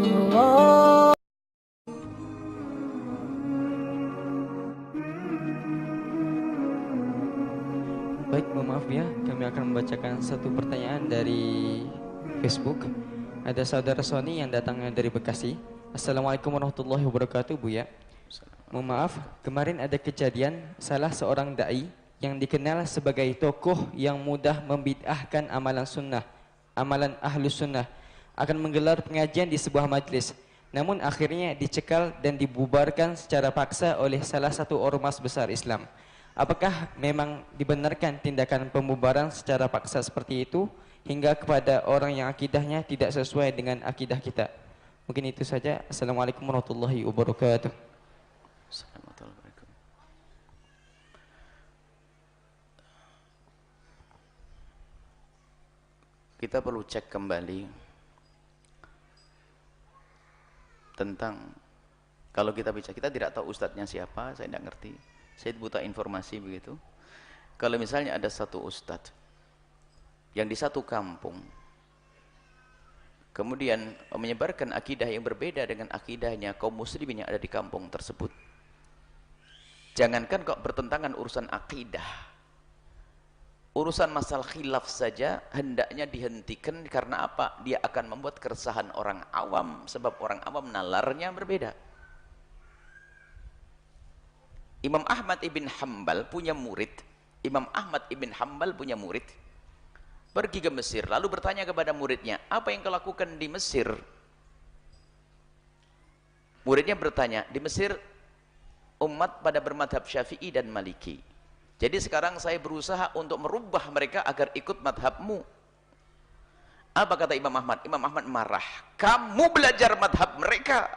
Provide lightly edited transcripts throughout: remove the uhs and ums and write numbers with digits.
Allah. Baik, mohon maaf ya, kami akan membacakan satu pertanyaan dari Facebook. Ada saudara Sony yang datangnya dari Bekasi. Assalamualaikum warahmatullahi wabarakatuh, Buya. Mohon maaf, kemarin ada kejadian salah seorang dai yang dikenal sebagai tokoh yang mudah membid'ahkan amalan sunnah, amalan ahlus sunnah, akan menggelar pengajian di sebuah majlis. Namun akhirnya dicekal dan dibubarkan secara paksa oleh salah satu ormas besar Islam. Apakah memang dibenarkan tindakan pembubaran secara paksa seperti itu hingga kepada orang yang akidahnya tidak sesuai dengan akidah kita? Mungkin itu saja. Assalamualaikum warahmatullahi wabarakatuh. Assalamualaikum. Kita perlu cek kembali tentang, kalau kita bicara, kita tidak tahu ustadznya siapa, saya tidak ngerti, saya buta informasi begitu. Kalau misalnya ada satu ustadz yang di satu kampung kemudian menyebarkan akidah yang berbeda dengan akidahnya kaum muslimin yang ada di kampung tersebut, jangankan kok bertentangan urusan akidah, urusan masalah khilaf saja hendaknya dihentikan. Karena apa? Dia akan membuat keresahan orang awam, sebab orang awam nalarnya berbeda. Imam Ahmad ibn Hanbal punya murid, Imam Ahmad ibn Hanbal punya murid, pergi ke Mesir, lalu bertanya kepada muridnya, apa yang kau lakukan di Mesir? Muridnya bertanya, di Mesir umat pada bermadhab Syafi'i dan Maliki. Jadi sekarang saya berusaha untuk merubah mereka agar ikut madhabmu. Apa kata Imam Ahmad? Imam Ahmad marah. Kamu belajar madhab mereka,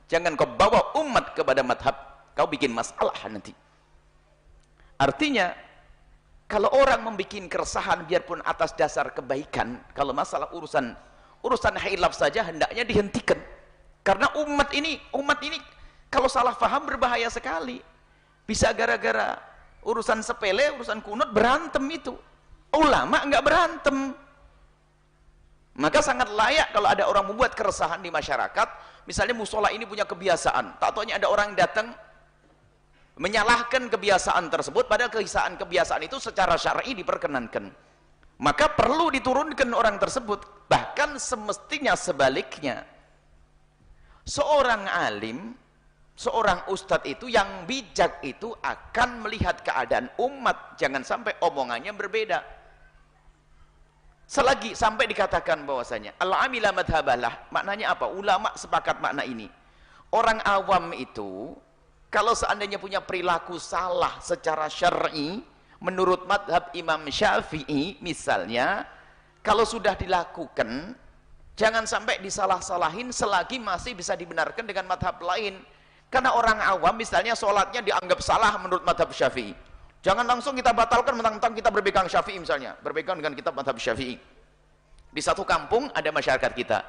jangan kau bawa umat kepada madhab, kau bikin masalah nanti. Artinya, kalau orang membuat keresahan biarpun atas dasar kebaikan, kalau masalah urusan khilaf saja hendaknya dihentikan. Karena umat ini kalau salah faham berbahaya sekali. Bisa gara-gara urusan sepele, urusan kunut berantem itu. Ulama enggak berantem. Maka sangat layak kalau ada orang membuat keresahan di masyarakat. Misalnya musola ini punya kebiasaan, tak taunya ada orang datang menyalahkan kebiasaan tersebut, padahal kebiasaan itu secara syar'i diperkenankan. Maka perlu diturunkan orang tersebut. Bahkan semestinya sebaliknya, seorang alim, seorang ustadz itu yang bijak itu akan melihat keadaan umat, jangan sampai omongannya berbeda. Selagi sampai dikatakan bahwasanya al-amila madhabalah, maknanya apa? Ulama sepakat makna ini. Orang awam itu kalau seandainya punya perilaku salah secara syar'i menurut madhab Imam Syafi'i misalnya, kalau sudah dilakukan jangan sampai disalah-salahin selagi masih bisa dibenarkan dengan madhab lain. Karena orang awam misalnya sholatnya dianggap salah menurut madhab Syafi'i, jangan langsung kita batalkan mentang-mentang kita berpegang Syafi'i, misalnya berpegang dengan kitab madhab Syafi'i. Di satu kampung ada masyarakat kita,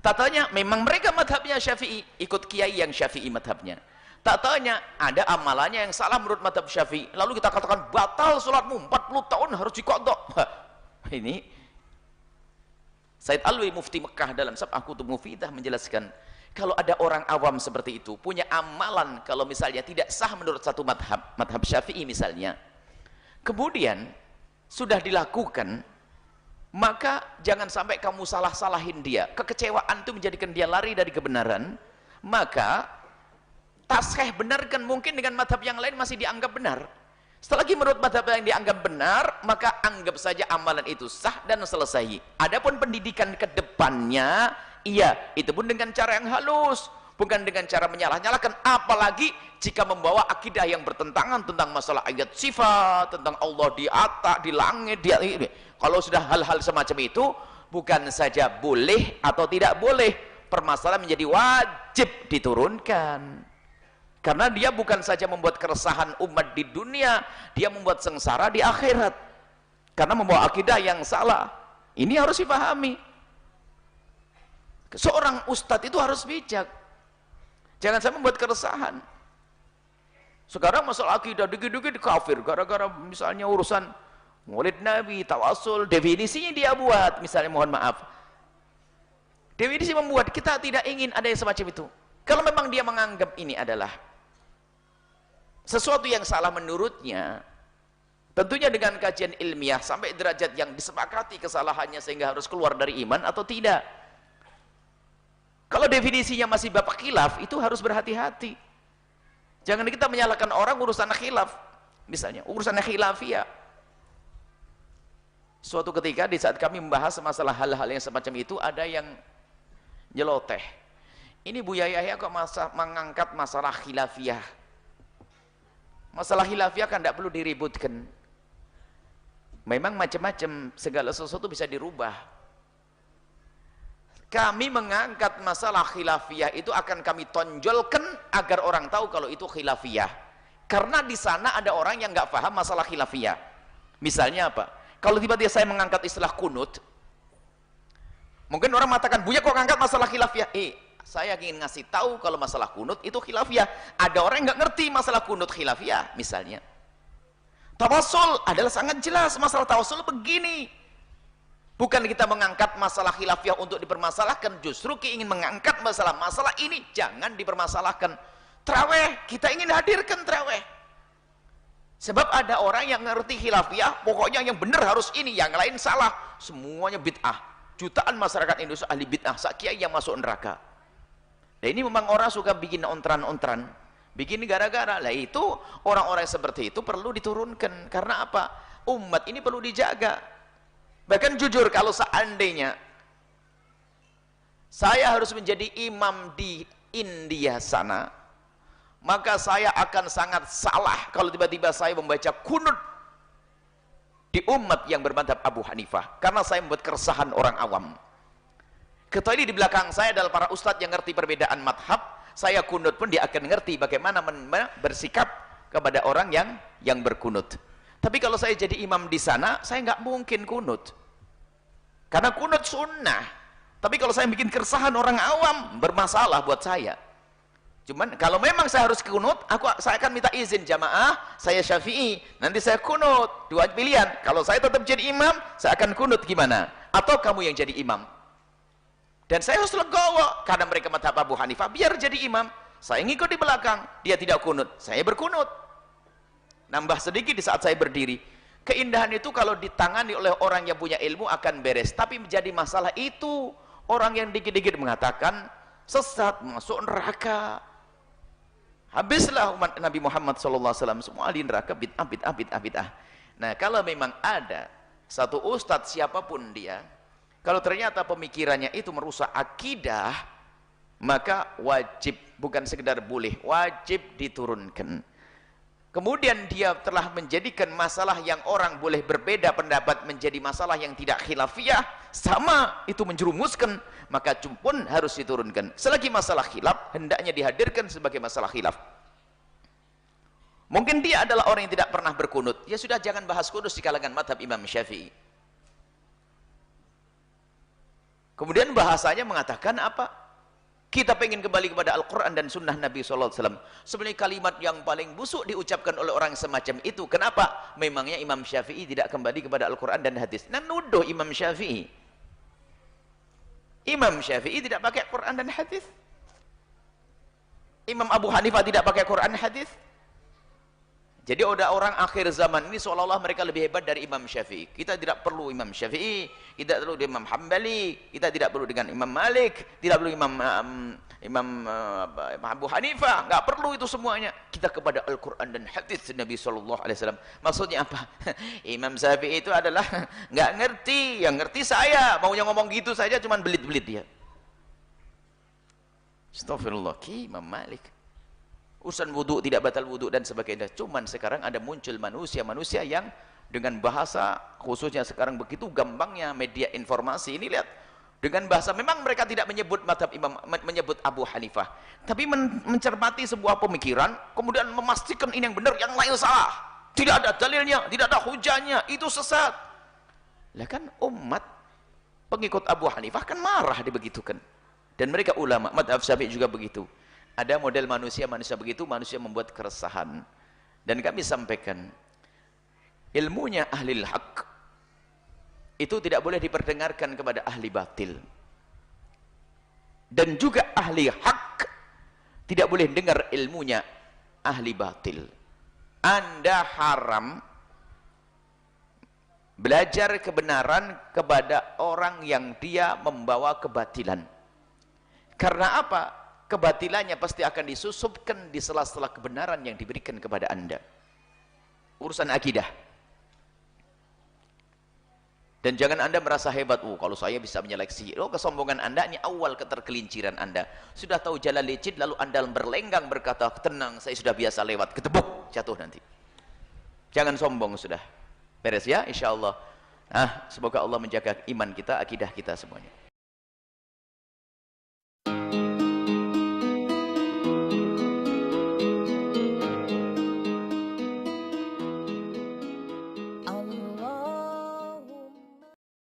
tatanya memang mereka madhabnya Syafi'i, ikut kiai yang Syafi'i madhabnya. Tak tanya ada amalannya yang salah menurut madhab Syafi'i, lalu kita katakan batal sholatmu 40 tahun harus diqadha. Ini Said Alwi Mufti Mekah dalam Sab'ah Kutub Mufidah menjelaskan, kalau ada orang awam seperti itu punya amalan kalau misalnya tidak sah menurut satu madhab Syafi'i misalnya, kemudian sudah dilakukan, maka jangan sampai kamu salah-salahin dia. Kekecewaan itu menjadikan dia lari dari kebenaran. Maka taskhih benarkan, mungkin dengan madhab yang lain masih dianggap benar. Selagi menurut madhab yang dianggap benar, maka anggap saja amalan itu sah dan selesai. Adapun pendidikan ke depannya, iya, itu pun dengan cara yang halus, bukan dengan cara menyalah-nyalahkan. Apalagi jika membawa akidah yang bertentangan tentang masalah ayat sifat, tentang Allah di atas, di langit, kalau sudah hal-hal semacam itu, bukan saja boleh atau tidak boleh, permasalahan menjadi wajib diturunkan. Karena dia bukan saja membuat keresahan umat di dunia, dia membuat sengsara di akhirat. Karena membawa akidah yang salah. Ini harus dipahami. Seorang ustadz itu harus bijak. Jangan sampai membuat keresahan. Sekarang masalah akidah dikit-dikit kafir, gara-gara misalnya urusan maulid Nabi, tawasul, definisinya dia buat, misalnya mohon maaf. Definisi membuat kita tidak ingin ada yang semacam itu. Kalau memang dia menganggap ini adalah sesuatu yang salah menurutnya, tentunya dengan kajian ilmiah sampai derajat yang disepakati kesalahannya sehingga harus keluar dari iman atau tidak. Kalau definisinya masih bab khilaf, itu harus berhati-hati. Jangan kita menyalahkan orang urusan khilaf. Misalnya, urusan khilafiyah. Suatu ketika di saat kami membahas masalah hal-hal yang semacam itu, ada yang nyeloteh. Ini Buya Yahya kok mengangkat masalah khilafiyah. Masalah khilafiyah kan tidak perlu diributkan. Memang macam-macam, segala sesuatu bisa dirubah. Kami mengangkat masalah khilafiyah itu akan kami tonjolkan agar orang tahu kalau itu khilafiyah. Karena di sana ada orang yang nggak paham masalah khilafiyah. Misalnya apa? Kalau tiba-tiba saya mengangkat istilah kunut, mungkin orang mengatakan, Buya kok ngangkat masalah khilafiyah? Saya ingin ngasih tahu kalau masalah kunut itu khilafiyah. Ada orang yang nggak ngerti masalah kunut khilafiyah. Misalnya, tawasul adalah sangat jelas. Masalah tawasul begini. Bukan kita mengangkat masalah khilafiyah untuk dipermasalahkan, justru kita ingin mengangkat masalah ini jangan dipermasalahkan. Traweh, kita ingin hadirkan traweh. Sebab ada orang yang ngerti khilafiyah, pokoknya yang benar harus ini, yang lain salah. Semuanya bid'ah. Jutaan masyarakat Indonesia ahli bid'ah, sakiai yang masuk neraka. Nah ini memang orang suka bikin ontran-ontran, bikin gara-gara. Lah itu orang-orang seperti itu perlu diturunkan. Karena apa? Umat ini perlu dijaga. Bahkan jujur, kalau seandainya saya harus menjadi imam di India sana, maka saya akan sangat salah kalau tiba-tiba saya membaca kunut di umat yang bermadzhab Abu Hanifah, karena saya membuat keresahan orang awam. Kecuali di belakang saya adalah para ustadz yang ngerti perbedaan madhab, saya kunut pun dia akan ngerti bagaimana bersikap kepada orang yang berkunut. Tapi kalau saya jadi imam di sana, saya nggak mungkin kunut, karena kunut sunnah. Tapi kalau saya bikin keresahan orang awam, bermasalah buat saya. Cuman kalau memang saya harus kunut, saya akan minta izin jamaah, saya Syafi'i, nanti saya kunut. Dua pilihan, kalau saya tetap jadi imam, saya akan kunut gimana? Atau kamu yang jadi imam? Dan saya harus legowo, karena mereka madhab Abu Hanifah, biar jadi imam. Saya ngikut di belakang, dia tidak kunut, saya berkunut. Nambah sedikit di saat saya berdiri. Keindahan itu kalau ditangani oleh orang yang punya ilmu akan beres. Tapi menjadi masalah itu, orang yang dikit-dikit mengatakan, sesat, masuk neraka. Habislah umat Nabi Muhammad SAW, semua ahli neraka, bid'ah. Nah, kalau memang ada satu ustadz siapapun dia, kalau ternyata pemikirannya itu merusak akidah, maka wajib, bukan sekedar boleh, wajib diturunkan. Kemudian dia telah menjadikan masalah yang orang boleh berbeda pendapat menjadi masalah yang tidak khilafiyah, sama itu menjerumuskan, maka pun harus diturunkan. Selagi masalah khilaf, hendaknya dihadirkan sebagai masalah khilaf. Mungkin dia adalah orang yang tidak pernah berkunut, ya sudah, jangan bahas kunut di kalangan madhab Imam Syafi'i. Kemudian bahasanya mengatakan apa? Kita pengen kembali kepada Al-Quran dan Sunnah Nabi SAW. Sebenarnya kalimat yang paling busuk diucapkan oleh orang semacam itu. Kenapa? Memangnya Imam Syafi'i tidak kembali kepada Al-Quran dan hadis. Nah, nuduh Imam Syafi'i. Imam Syafi'i tidak pakai Quran dan hadis. Imam Abu Hanifah tidak pakai Quran dan hadis. Jadi ada orang akhir zaman ini seolah-olah mereka lebih hebat dari Imam Syafi'i. Kita tidak perlu Imam Syafi'i, kita tidak perlu Imam Hambali, kita tidak perlu dengan Imam Malik, tidak perlu Imam Abu Hanifah, nggak perlu itu semuanya. Kita kepada Al-Quran dan hadis Nabi SAW. Maksudnya apa? Imam Syafi'i itu adalah nggak ngerti, yang ngerti saya, maunya ngomong gitu saja, cuman belit-belit dia. Astagfirullah, Imam Malik. Urusan wudhu tidak batal wudhu dan sebagainya. Cuman sekarang ada muncul manusia-manusia yang dengan bahasa, khususnya sekarang begitu gampangnya media informasi ini, lihat, dengan bahasa, memang mereka tidak menyebut madhab imam, menyebut Abu Hanifah, tapi mencermati sebuah pemikiran, kemudian memastikan ini yang benar, yang lain salah, tidak ada dalilnya, tidak ada hujahnya, itu sesat. Lah kan umat pengikut Abu Hanifah kan marah dibegitukan. Dan mereka ulama madhab Syafi'i juga begitu. Ada model manusia begitu, manusia membuat keresahan. Dan kami sampaikan, ilmunya ahli haq itu tidak boleh diperdengarkan kepada ahli batil. dan juga ahli hak tidak boleh dengar ilmunya ahli batil. Anda haram belajar kebenaran kepada orang yang dia membawa kebatilan. Karena apa? Kebatilannya pasti akan disusupkan di sela-sela kebenaran yang diberikan kepada Anda. Urusan akidah. Dan jangan Anda merasa hebat, oh kalau saya bisa menyeleksi. Oh, kesombongan Anda ini awal ketergelinciran Anda. Sudah tahu jalan licin, lalu Anda berlenggang berkata, tenang, saya sudah biasa lewat. Ketebuk, jatuh nanti. Jangan sombong sudah. Beres ya, insya Allah. Nah, semoga Allah menjaga iman kita, akidah kita semuanya.